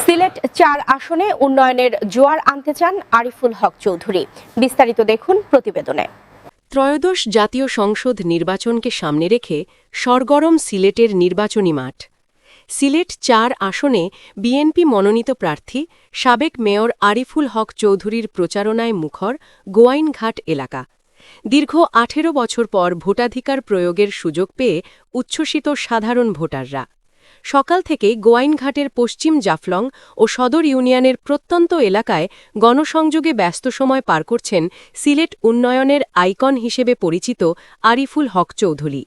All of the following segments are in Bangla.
সিলেট ৪ আসনে উন্নয়নের জোয়ার আনতে চান আরিফুল হক চৌধুরী। বিস্তারিত দেখুন প্রতিবেদনে। ত্রয়োদশ জাতীয় সংসদ নির্বাচনকে সামনে রেখে সরগরম সিলেটের নির্বাচনী মাঠ। সিলেট ৪ আসনে বিএনপি মনোনীত প্রার্থী সাবেক মেয়র আরিফুল হক চৌধুরীর প্রচারণায় মুখর গোয়াইনঘাট এলাকা। দীর্ঘ ১৮ বছর পর ভোটাধিকার প্রয়োগের সুযোগ পেয়ে উচ্ছ্বসিত সাধারণ ভোটাররা। সকাল থেকেই গোয়াইনঘাটের পশ্চিম জাফলং ও সদর ইউনিয়নের প্রত্যন্ত এলাকায় গণসংযোগে ব্যস্ত সময় পার করছেন সিলেট উন্নয়নের আইকন হিসেবে পরিচিত আরিফুল হক চৌধুরী।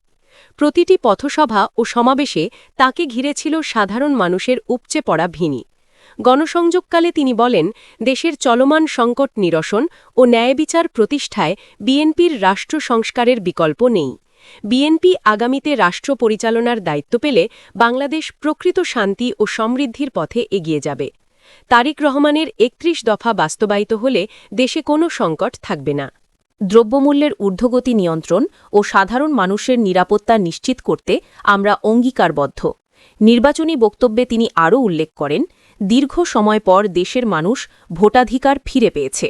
প্রতিটি পথসভা ও সমাবেশে তাকে ঘিরে ছিল সাধারণ মানুষের উপচে পড়া ভিড়। গণসংযোগকালে তিনি বলেন, দেশের চলমান সংকট নিরসন ও ন্যায়বিচার প্রতিষ্ঠায় বিএনপির রাষ্ট্র সংস্কারের বিকল্প নেই। বিএনপি আগামীতে রাষ্ট্র পরিচালনার দায়িত্ব পেলে বাংলাদেশ প্রকৃত শান্তি ও সমৃদ্ধির পথে এগিয়ে যাবে। তারেক রহমানের ৩১ দফা বাস্তবায়িত হলে দেশে কোনো সংকট থাকবে না। দ্রব্যমূল্যের ঊর্ধ্বগতি নিয়ন্ত্রণ ও সাধারণ মানুষের নিরাপত্তা নিশ্চিত করতে আমরা অঙ্গীকারবদ্ধ। নির্বাচনী বক্তব্যে তিনি আরও উল্লেখ করেন, দীর্ঘ সময় পর দেশের মানুষ ভোটাধিকার ফিরে পেয়েছে।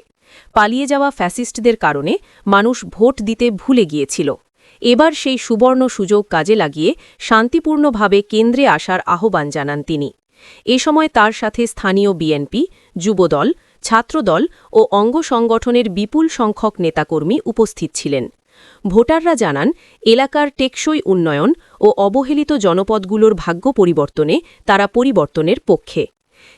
পালিয়ে যাওয়া ফ্যাসিস্টদের কারণে মানুষ ভোট দিতে ভুলে গিয়েছিল। এবার সেই সুবর্ণ সুযোগ কাজে লাগিয়ে শান্তিপূর্ণভাবে কেন্দ্রে আসার আহ্বান জানান তিনি। এ সময় তার সাথে স্থানীয় বিএনপি, যুবদল, ছাত্রদল ও অঙ্গ সংগঠনের বিপুল সংখ্যক নেতাকর্মী উপস্থিত ছিলেন। ভোটাররা জানান, এলাকার টেকসই উন্নয়ন ও অবহেলিত জনপদগুলোর ভাগ্য পরিবর্তনে তারা পরিবর্তনের পক্ষে।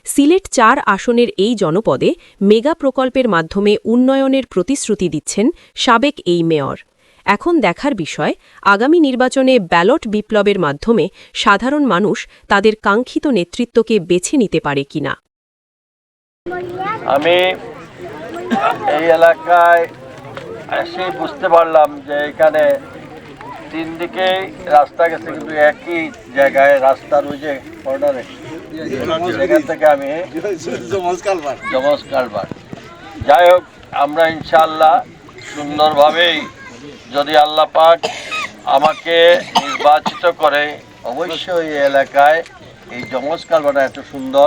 সিলেট ৪ আসনের এই জনপদে মেগা প্রকল্পের মাধ্যমে উন্নয়নের প্রতিশ্রুতি দিচ্ছেন সাবেক এই মেয়র। এখন দেখার বিষয়, আগামী নির্বাচনে ব্যালট বিপ্লবের মাধ্যমে সাধারণ মানুষ তাদের কাঙ্ক্ষিত নেতৃত্বকে বেছে নিতে পারে কিনা। আমি এই এলাকায় এসে বুঝতে পারলাম যে এখানে ৩ দিকেই রাস্তা গেছে, কিন্তু একই জায়গায় রাস্তার ওই যে কর্নারে সেখান থেকে আমি জমজ কালভার। যাই হোক, আমরা ইনশাআল্লাহ সুন্দরভাবেই, যদি আল্লাহ পাক আমাকে নির্বাচিত করে, অবশ্যই এই এলাকায় এই জমজ কালভারটা এত সুন্দর